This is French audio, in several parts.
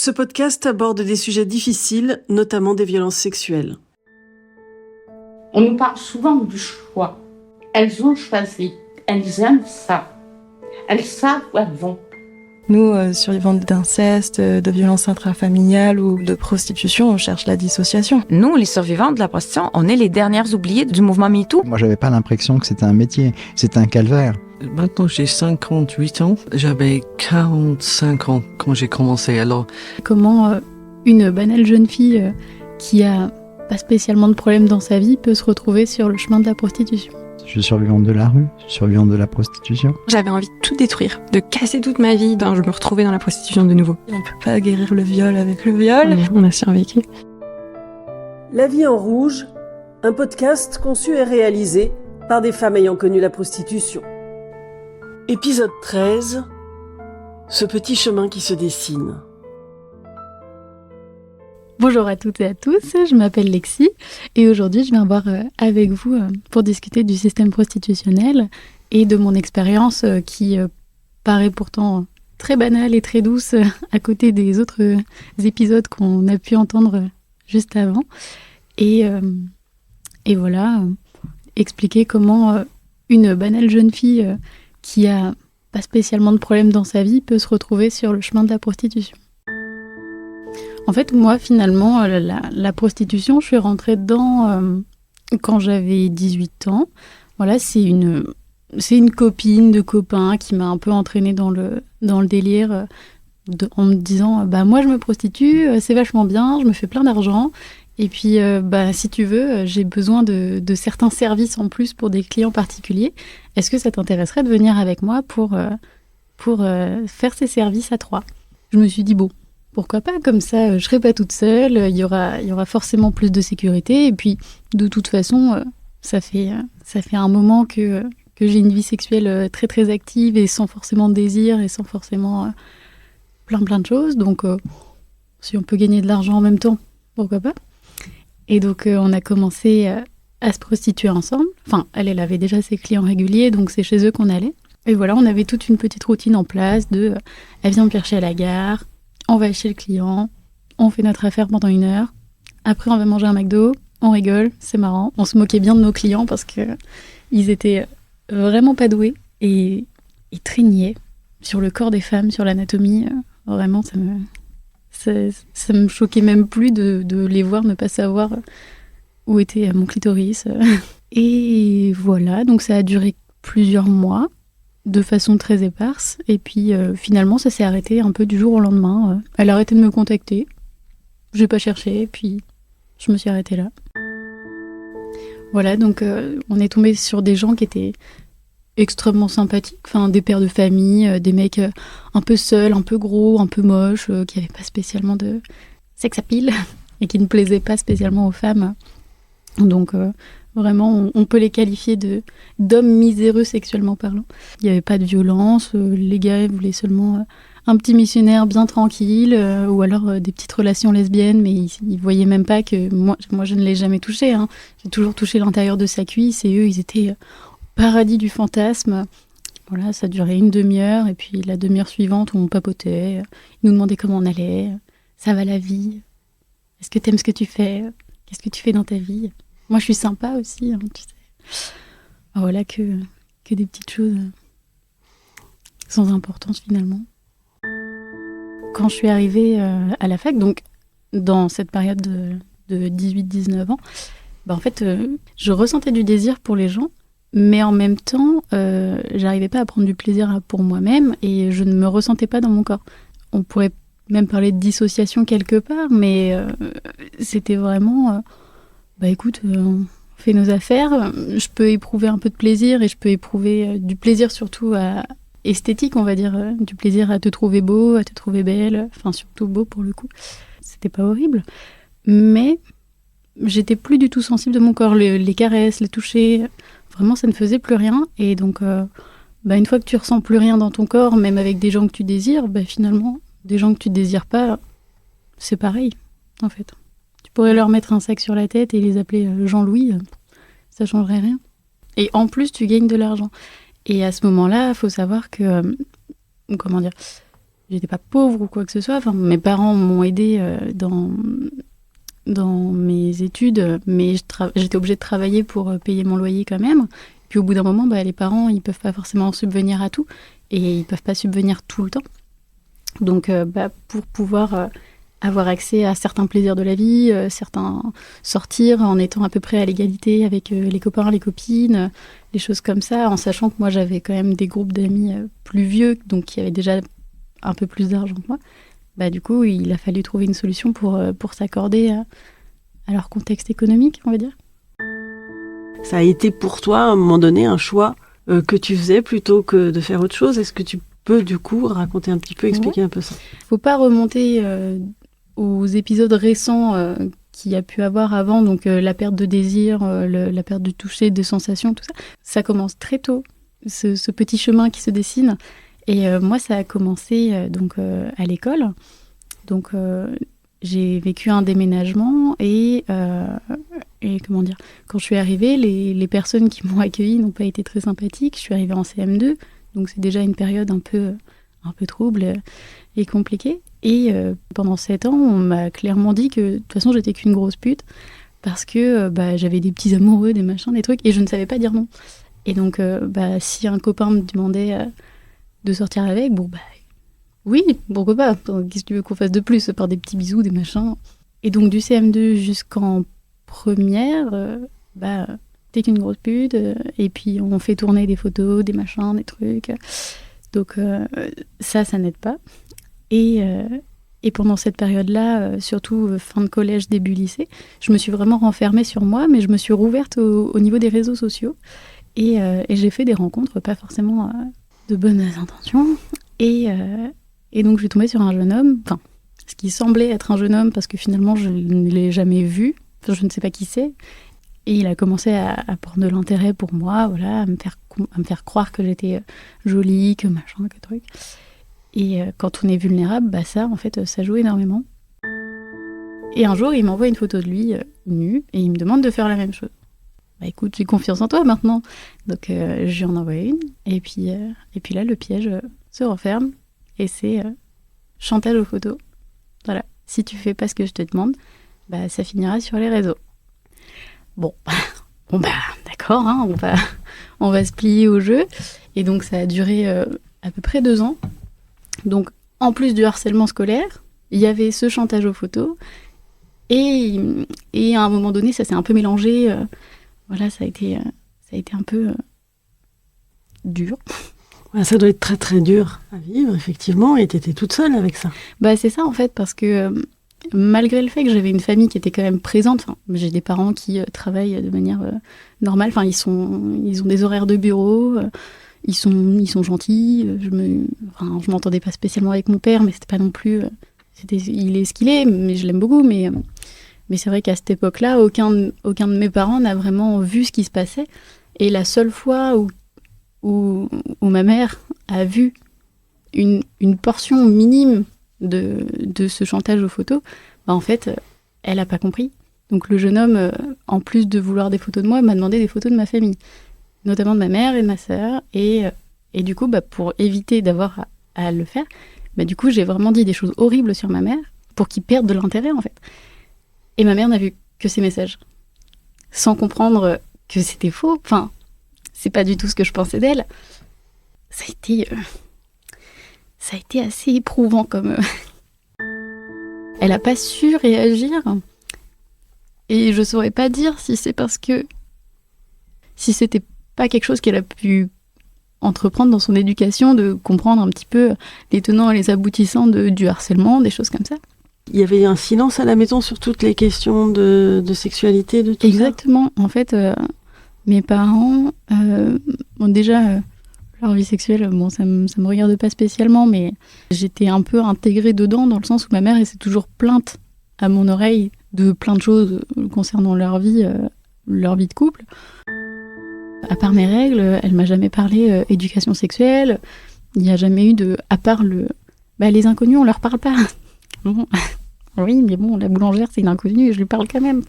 Ce podcast aborde des sujets difficiles, notamment des violences sexuelles. On nous parle souvent du choix. Elles ont choisi, elles aiment ça. Elles savent où elles vont. Nous, survivantes d'inceste, de violences intrafamiliales ou de prostitution, on cherche la dissociation. Nous, les survivantes de la prostitution, on est les dernières oubliées du mouvement MeToo. Moi, j'avais pas l'impression que c'était un métier, c'était un calvaire. Maintenant, j'ai 58 ans. J'avais 45 ans quand j'ai commencé. Alors, comment une banale jeune fille qui a pas spécialement de problème dans sa vie peut se retrouver sur le chemin de la prostitution. Je suis survivante de la rue, survivante de la prostitution. J'avais envie de tout détruire, de casser toute ma vie. Je me retrouvais dans la prostitution de nouveau. On peut pas guérir le viol avec le viol. On a survécu. La vie en rouge, un podcast conçu et réalisé par des femmes ayant connu la prostitution. Épisode 13. Ce petit chemin qui se dessine. Bonjour à toutes et à tous, je m'appelle Lexi et aujourd'hui je viens voir avec vous pour discuter du système prostitutionnel et de mon expérience qui paraît pourtant très banale et très douce à côté des autres épisodes qu'on a pu entendre juste avant. Et voilà, expliquer comment une banale jeune fille qui a pas spécialement de problème dans sa vie peut se retrouver sur le chemin de la prostitution. En fait, moi, finalement, la prostitution, je suis rentrée dedans quand j'avais 18 ans. Voilà, c'est une copine de copain qui m'a un peu entraînée dans le délire en me disant moi, je me prostitue, c'est vachement bien, je me fais plein d'argent. Et puis, si tu veux, j'ai besoin de certains services en plus pour des clients particuliers. Est-ce que ça t'intéresserait de venir avec moi pour faire ces services à 3 ? Je me suis dit, bon, pourquoi pas, comme ça, je serai pas toute seule, il y aura forcément plus de sécurité. Et puis, de toute façon, ça fait un moment que j'ai une vie sexuelle très, très active et sans forcément de désir et sans forcément plein de choses. Donc, si on peut gagner de l'argent en même temps, pourquoi pas ? Et donc, on a commencé à se prostituer ensemble. Enfin, elle avait déjà ses clients réguliers, donc c'est chez eux qu'on allait. Et voilà, on avait toute une petite routine en place elle vient me chercher à la gare, on va chez le client, on fait notre affaire pendant 1 heure. Après, on va manger un McDo, on rigole, c'est marrant. On se moquait bien de nos clients parce qu'ils étaient vraiment pas doués et ils traînaient sur le corps des femmes, sur l'anatomie. Vraiment, ça me choquait même plus de les voir ne pas savoir où était mon clitoris. Et voilà, donc ça a duré plusieurs mois, de façon très éparse. Et puis finalement, ça s'est arrêté un peu du jour au lendemain. Elle a arrêté de me contacter. J'ai pas cherché, puis je me suis arrêtée là. Voilà, donc on est tombé sur des gens qui étaient extrêmement sympathiques, enfin des pères de famille, des mecs un peu seuls, un peu gros, un peu moches, qui n'avaient pas spécialement de sex appeal et qui ne plaisaient pas spécialement aux femmes. Donc vraiment, on peut les qualifier d'hommes miséreux sexuellement parlant. Il n'y avait pas de violence, les gars voulaient seulement un petit missionnaire bien tranquille, ou alors des petites relations lesbiennes, mais ils ne voyaient même pas que moi je ne l'ai jamais touché. Hein. J'ai toujours touché l'intérieur de sa cuisse et eux, ils étaient paradis du fantasme. Voilà, ça durait 1 demi-heure et puis la demi-heure suivante, on papotait, ils nous demandaient comment on allait, ça va la vie, est-ce que t'aimes ce que tu fais, qu'est-ce que tu fais dans ta vie. Moi, je suis sympa aussi, hein, tu sais. Voilà que des petites choses sans importance finalement. Quand je suis arrivée à la fac, donc dans cette période de 18-19 ans, en fait, je ressentais du désir pour les gens, mais en même temps, j'arrivais pas à prendre du plaisir pour moi-même et je ne me ressentais pas dans mon corps. On pourrait même parler de dissociation quelque part, mais c'était vraiment... écoute, on fait nos affaires, je peux éprouver un peu de plaisir et je peux éprouver du plaisir surtout esthétique, on va dire, du plaisir à te trouver beau, à te trouver belle, enfin surtout beau pour le coup. C'était pas horrible, mais j'étais plus du tout sensible de mon corps, les caresses, les touchés, vraiment ça ne faisait plus rien. Et donc, une fois que tu ressens plus rien dans ton corps, même avec des gens que tu désires, finalement, des gens que tu désires pas, c'est pareil, en fait. Tu pourrais leur mettre un sac sur la tête et les appeler Jean-Louis, ça changerait rien. Et en plus, tu gagnes de l'argent. Et à ce moment-là, il faut savoir que, j'étais pas pauvre ou quoi que ce soit. Enfin, mes parents m'ont aidée dans mes études, mais j'étais obligée de travailler pour payer mon loyer quand même. Puis au bout d'un moment, les parents, ils peuvent pas forcément subvenir à tout, et ils peuvent pas subvenir tout le temps. Donc, pour pouvoir avoir accès à certains plaisirs de la vie, certains sortir en étant à peu près à l'égalité avec les copains, les copines, les choses comme ça, en sachant que moi j'avais quand même des groupes d'amis plus vieux, donc qui avaient déjà un peu plus d'argent que moi. Du coup, il a fallu trouver une solution pour s'accorder à leur contexte économique, on va dire. Ça a été pour toi, à un moment donné, un choix que tu faisais plutôt que de faire autre chose. Est-ce que tu peux, du coup, raconter un petit peu, expliquer un peu ça? Faut pas remonter aux épisodes récents qu'il y a pu avoir avant, donc la perte de désir, la perte du toucher, des sensations, tout ça. Ça commence très tôt, ce petit chemin qui se dessine. Et moi, ça a commencé à l'école. Donc, j'ai vécu un déménagement et comment dire, quand je suis arrivée, les personnes qui m'ont accueillie n'ont pas été très sympathiques. Je suis arrivée en CM2, donc c'est déjà une période un peu trouble et compliquée. Et pendant 7 ans, on m'a clairement dit que de toute façon, j'étais qu'une grosse pute parce que j'avais des petits amoureux, des machins, des trucs, et je ne savais pas dire non. Et donc, si un copain me demandait de sortir avec, oui, pourquoi pas. Qu'est-ce que tu veux qu'on fasse de plus, par des petits bisous, des machins. Et donc, du CM2 jusqu'en première, t'es qu'une grosse pute, et puis on fait tourner des photos, des machins, des trucs. Donc, ça n'aide pas. Et pendant cette période-là, surtout fin de collège, début lycée, je me suis vraiment renfermée sur moi, mais je me suis rouverte au niveau des réseaux sociaux. Et j'ai fait des rencontres, pas forcément de bonnes intentions. Et donc, je suis tombée sur un jeune homme, ce qui semblait être un jeune homme, parce que finalement, je ne l'ai jamais vu. Enfin, je ne sais pas qui c'est. Et il a commencé à prendre de l'intérêt pour moi, voilà, à me faire croire que j'étais jolie, que machin, que truc. Et quand on est vulnérable, ça, en fait, ça joue énormément. Et un jour, il m'envoie une photo de lui nu, et il me demande de faire la même chose. Écoute, j'ai confiance en toi maintenant. Donc, je lui en envoie une. Et puis là, le piège se referme. Et c'est chantage aux photos. Voilà. Si tu fais pas ce que je te demande, ça finira sur les réseaux. Bon, d'accord, hein, on va se plier au jeu. Et donc, ça a duré à peu près 2 ans. Donc, en plus du harcèlement scolaire, il y avait ce chantage aux photos. Et à un moment donné, ça s'est un peu mélangé. Voilà, ça a été un peu dur. Ouais, ça doit être très très dur à vivre, effectivement, et t'étais toute seule avec ça. C'est ça, en fait, parce que malgré le fait que j'avais une famille qui était quand même présente, j'ai des parents qui travaillent de manière normale, ils ont des horaires de bureau, ils sont gentils, je m'entendais pas spécialement avec mon père, mais c'était pas non plus... il est ce qu'il est, mais je l'aime beaucoup, mais c'est vrai qu'à cette époque-là, aucun de mes parents n'a vraiment vu ce qui se passait. Et la seule fois où ma mère a vu une portion minime de ce chantage aux photos, en fait, elle n'a pas compris. Donc le jeune homme, en plus de vouloir des photos de moi, m'a demandé des photos de ma famille, notamment de ma mère et de ma sœur. Et du coup, pour éviter d'avoir à le faire, du coup, j'ai vraiment dit des choses horribles sur ma mère pour qu'il perde de l'intérêt, en fait. Et ma mère n'a vu que ces messages, sans comprendre que c'était faux. C'est pas du tout ce que je pensais d'elle. Ça a été assez éprouvant comme... Elle a pas su réagir. Et je saurais pas dire si c'est parce que... Si c'était pas quelque chose qu'elle a pu entreprendre dans son éducation, de comprendre un petit peu les tenants et les aboutissants du harcèlement, des choses comme ça. Il y avait un silence à la maison sur toutes les questions de sexualité, de tout Exactement. En fait, mes parents, déjà, leur vie sexuelle, ça me regarde pas spécialement, mais j'étais un peu intégrée dedans, dans le sens où ma mère, elle s'est toujours plainte à mon oreille de plein de choses concernant leur vie de couple. À part mes règles, elle m'a jamais parlé éducation sexuelle. Il n'y a jamais eu à part les inconnus, on leur parle pas. Bon. Oui, mais bon, la boulangère, c'est une inconnue et je lui parle quand même.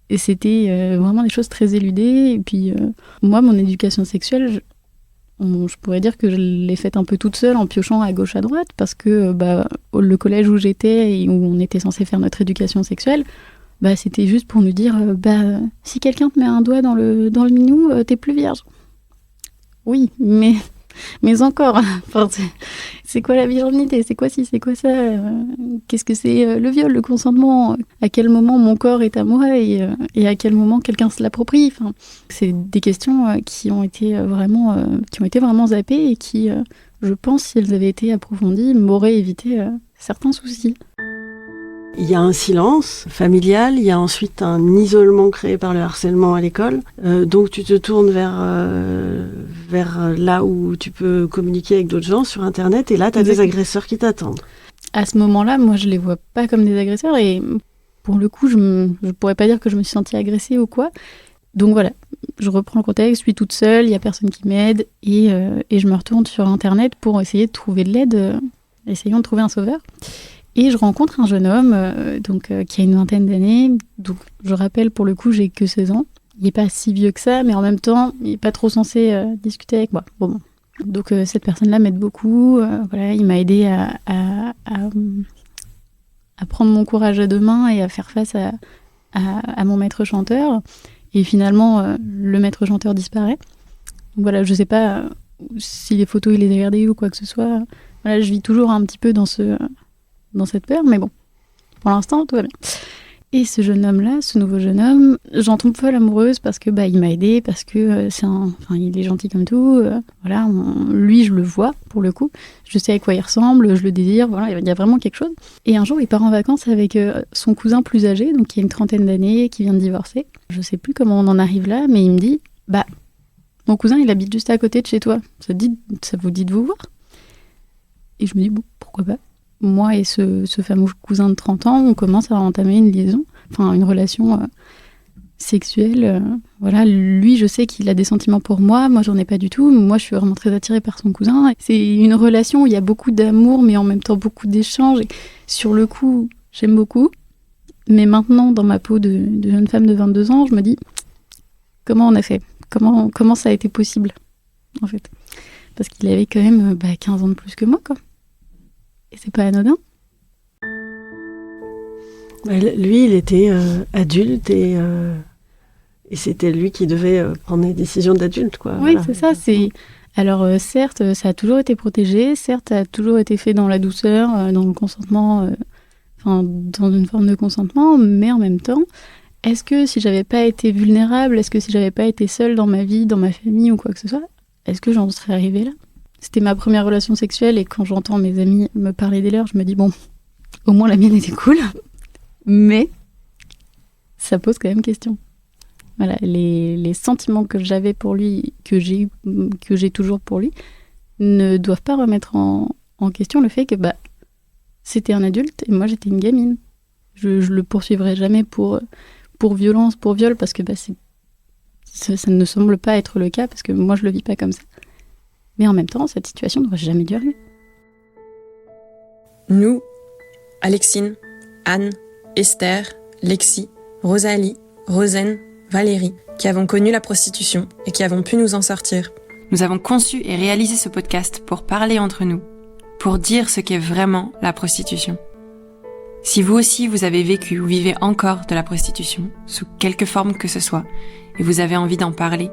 Et c'était vraiment des choses très éludées. Et puis, moi, mon éducation sexuelle, je pourrais dire que je l'ai faite un peu toute seule en piochant à gauche à droite parce que le collège où j'étais et où on était censé faire notre éducation sexuelle, c'était juste pour nous dire si quelqu'un te met un doigt dans le minou, t'es plus vierge. Oui, mais encore. Enfin, c'est quoi la virginité? C'est quoi ci? C'est quoi ça? Qu'est-ce que c'est le viol, le consentement? À quel moment mon corps est à moi et à quel moment quelqu'un se l'approprie? Enfin, c'est des questions qui ont été vraiment zappées et qui, je pense, si elles avaient été approfondies, m'auraient évité certains soucis. Il y a un silence familial, il y a ensuite un isolement créé par le harcèlement à l'école. Donc tu te tournes vers là où tu peux communiquer avec d'autres gens sur Internet et là tu as des agresseurs qui t'attendent. À ce moment-là, moi je les vois pas comme des agresseurs et pour le coup je pourrais pas dire que je me suis sentie agressée ou quoi. Donc voilà, je reprends le contexte, je suis toute seule, il y a personne qui m'aide et je me retourne sur Internet pour essayer de trouver de l'aide, essayons de trouver un sauveur. Et je rencontre un jeune homme qui a une vingtaine d'années. Donc, je rappelle, pour le coup, j'ai que 16 ans. Il n'est pas si vieux que ça, mais en même temps, il n'est pas trop censé discuter avec moi. Bon. Donc, cette personne-là m'aide beaucoup. Il m'a aidé à prendre mon courage à deux mains et à faire face à mon maître chanteur. Et finalement, le maître chanteur disparaît. Donc voilà, je ne sais pas si les photos, il les a gardées ou quoi que ce soit. Voilà, je vis toujours un petit peu dans cette peur, mais bon, pour l'instant, tout va bien. Et ce jeune homme-là, ce nouveau jeune homme, j'en tombe folle amoureuse parce que il m'a aidée, parce que il est gentil comme tout. Lui, je le vois, pour le coup. Je sais à quoi il ressemble, je le désire, voilà, il y a vraiment quelque chose. Et un jour, il part en vacances avec son cousin plus âgé, donc qui a une trentaine d'années, qui vient de divorcer. Je sais plus comment on en arrive là, mais il me dit, mon cousin, il habite juste à côté de chez toi. Ça vous dit de vous voir? Et je me dis, bon, pourquoi pas? Moi et ce fameux cousin de 30 ans, on commence à entamer une liaison, une relation sexuelle. Lui, je sais qu'il a des sentiments pour moi j'en ai pas du tout. Moi, je suis vraiment très attirée par son cousin. C'est une relation où il y a beaucoup d'amour, mais en même temps beaucoup d'échanges. Et sur le coup, j'aime beaucoup. Mais maintenant, dans ma peau de jeune femme de 22 ans, je me dis, comment on a fait? Comment ça a été possible, en fait? Parce qu'il avait quand même 15 ans de plus que moi, quoi. Et c'est pas anodin. Lui, il était adulte et c'était lui qui devait prendre des décisions d'adulte, quoi. Oui, voilà. c'est ça. Alors, certes, ça a toujours été protégé, certes, ça a toujours été fait dans la douceur, dans le consentement, dans une forme de consentement, mais en même temps, est-ce que si j'avais pas été vulnérable, est-ce que si j'avais pas été seule dans ma vie, dans ma famille ou quoi que ce soit, est-ce que j'en serais arrivée là? C'était ma première relation sexuelle et quand j'entends mes amis me parler des leurs, je me dis bon, au moins la mienne était cool, mais ça pose quand même question. Voilà, les sentiments que j'avais pour lui, que j'ai toujours pour lui, ne doivent pas remettre en question le fait que c'était un adulte et moi j'étais une gamine. Je le poursuivrai jamais pour violence, pour viol, parce que ça ne semble pas être le cas, parce que moi je le vis pas comme ça. Mais en même temps, cette situation n'aurait jamais dû arriver. Nous, Alexine, Anne, Esther, Lexi, Rosalie, Rosen, Valérie, qui avons connu la prostitution et qui avons pu nous en sortir. Nous avons conçu et réalisé ce podcast pour parler entre nous, pour dire ce qu'est vraiment la prostitution. Si vous aussi vous avez vécu ou vivez encore de la prostitution, sous quelque forme que ce soit, et vous avez envie d'en parler,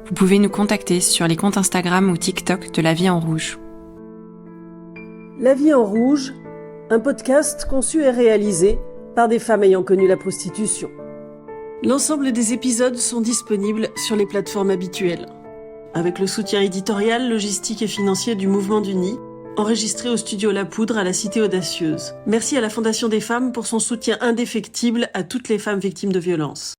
vous pouvez nous contacter sur les comptes Instagram ou TikTok de La Vie en Rouge. La Vie en Rouge, un podcast conçu et réalisé par des femmes ayant connu la prostitution. L'ensemble des épisodes sont disponibles sur les plateformes habituelles. Avec le soutien éditorial, logistique et financier du Mouvement du Nid, enregistré au studio La Poudre à la Cité Audacieuse. Merci à la Fondation des Femmes pour son soutien indéfectible à toutes les femmes victimes de violences.